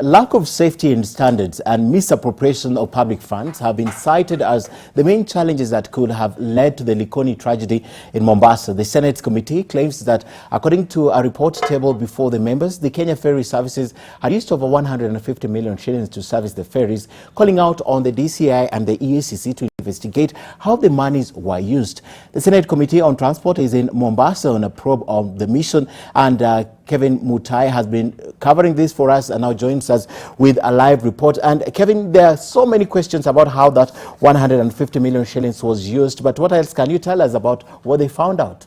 Lack of safety in standards and misappropriation of public funds have been cited as the main challenges that could have led to the Likoni tragedy in Mombasa. The Senate committee claims that, according to a report tabled before the members, the Kenya Ferry Services had used over 150 million shillings to service the ferries, calling out on the DCI and the EACC to investigate how the monies were used. The Senate Committee on Transport is in Mombasa on a probe of the mission, and Kevin Mutai has been covering this for us and now joins us with a live report. And Kevin, there are so many questions about how that 150 million shillings was used, but what else can you tell us about what they found out?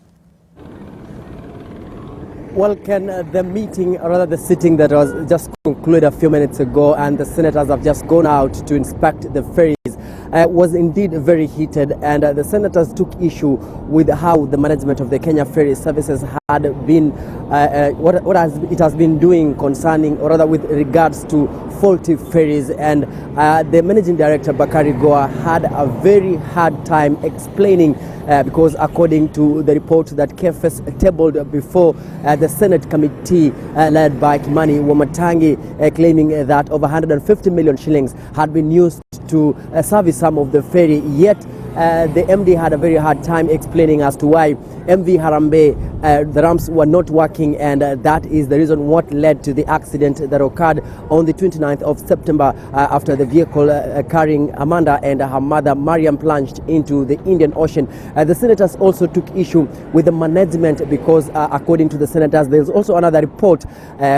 Well, Ken, the meeting, or rather the sitting that was just concluded a few minutes ago, and the senators have just gone out to inspect the ferries, was indeed very heated, and the senators took issue with how the management of the Kenya Ferry Services had been, what it has been doing concerning, or rather with regards to faulty ferries. And the managing director, Bakari Goa, had a very hard time explaining because according to the report that KFS tabled before the Senate committee led by Kimani Wamatangi, claiming that over 150 million shillings had been used to service some of the ferry, yet the MD had a very hard time explaining as to why MV Harambe, the ramps were not working, and that is the reason what led to the accident that occurred on the 29th of September after the vehicle carrying Amanda and her mother Mariam plunged into the Indian Ocean. The senators also took issue with the management because according to the senators, there's also another report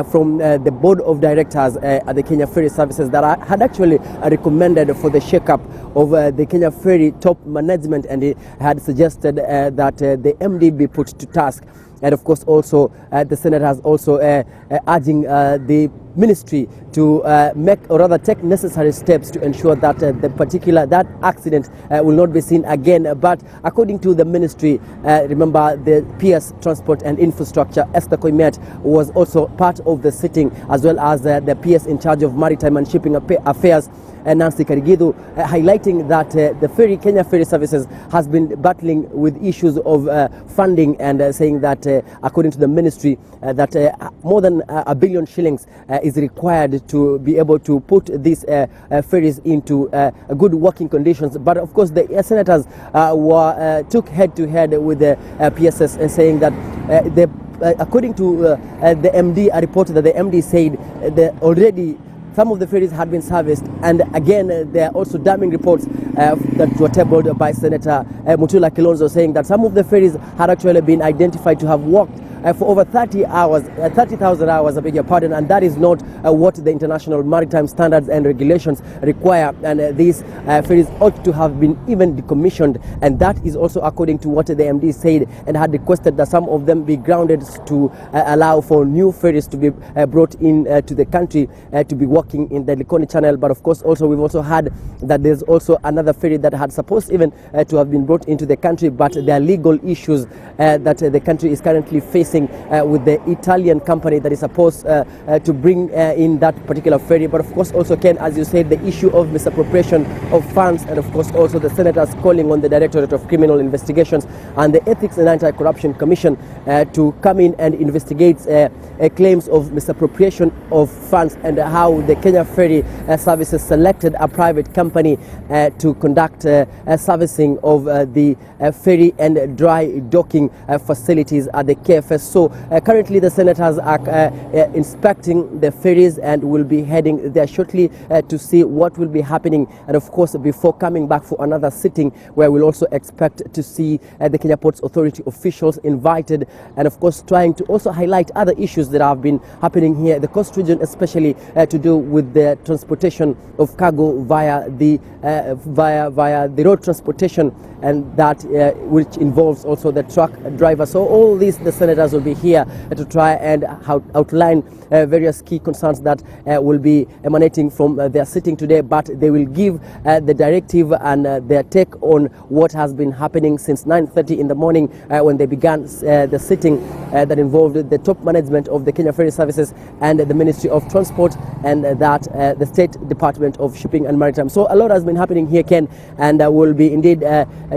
from the board of directors at the Kenya Ferry Services that had actually recommended for the shake-up of the Kenya Ferry top management, and it had suggested that the MD be put to task. And of course also the Senate has also urging the ministry to make, or rather take necessary steps to ensure that that accident will not be seen again. But according to the ministry, remember the PS Transport and Infrastructure, Esther Koimet, was also part of the sitting, as well as the PS in charge of Maritime and Shipping Affairs, Nancy Karigidu, highlighting that the Kenya Ferry Services has been battling with issues of funding, and saying that according to the ministry that more than $1 billion shillings is required to be able to put these ferries into good working conditions. But of course the senators took head-to-head with the PSS, saying that according to the MD, a report that the MD said that already some of the ferries had been serviced, and again there are also damning reports that were tabled by Senator Mutula Kilonzo, saying that some of the ferries had actually been identified to have worked for over 30,000 hours, I beg your pardon, and that is not what the international maritime standards and regulations require, and these ferries ought to have been even decommissioned, and that is also according to what the MD said, and had requested that some of them be grounded to allow for new ferries to be brought in to the country to be working in the Likoni Channel. But of course also we've also heard that there's also another ferry that had supposed even to have been brought into the country, but there are legal issues that the country is currently facing with the Italian company that is supposed to bring in that particular ferry. But of course also, Ken, as you said, the issue of misappropriation of funds, and of course also the senators calling on the Directorate of Criminal Investigations and the Ethics and Anti-Corruption Commission to come in and investigate claims of misappropriation of funds, and how the Kenya Ferry Services selected a private company to conduct servicing of the ferry and dry docking facilities at the KFS. So currently the senators are inspecting the ferries and will be heading there shortly to see what will be happening, and of course before coming back for another sitting where we'll also expect to see the Kenya Ports Authority officials invited, and of course trying to also highlight other issues that have been happening here, the coast region, especially to do with the transportation of cargo via the road transportation, and that which involves also the truck driver. So all these, the senators will be here to try and outline various key concerns that will be emanating from their sitting today, but they will give the directive and their take on what has been happening since 9:30 in the morning when they began the sitting that involved the top management of the Kenya Ferry Services and the Ministry of Transport, and that the State Department of Shipping and Maritime. So a lot has been happening here, Ken, and we'll be indeed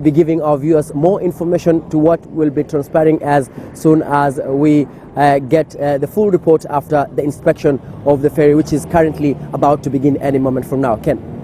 be giving our viewers more information to what will be transpiring as soon as as we get the full report after the inspection of the ferry, which is currently about to begin any moment from now. Ken.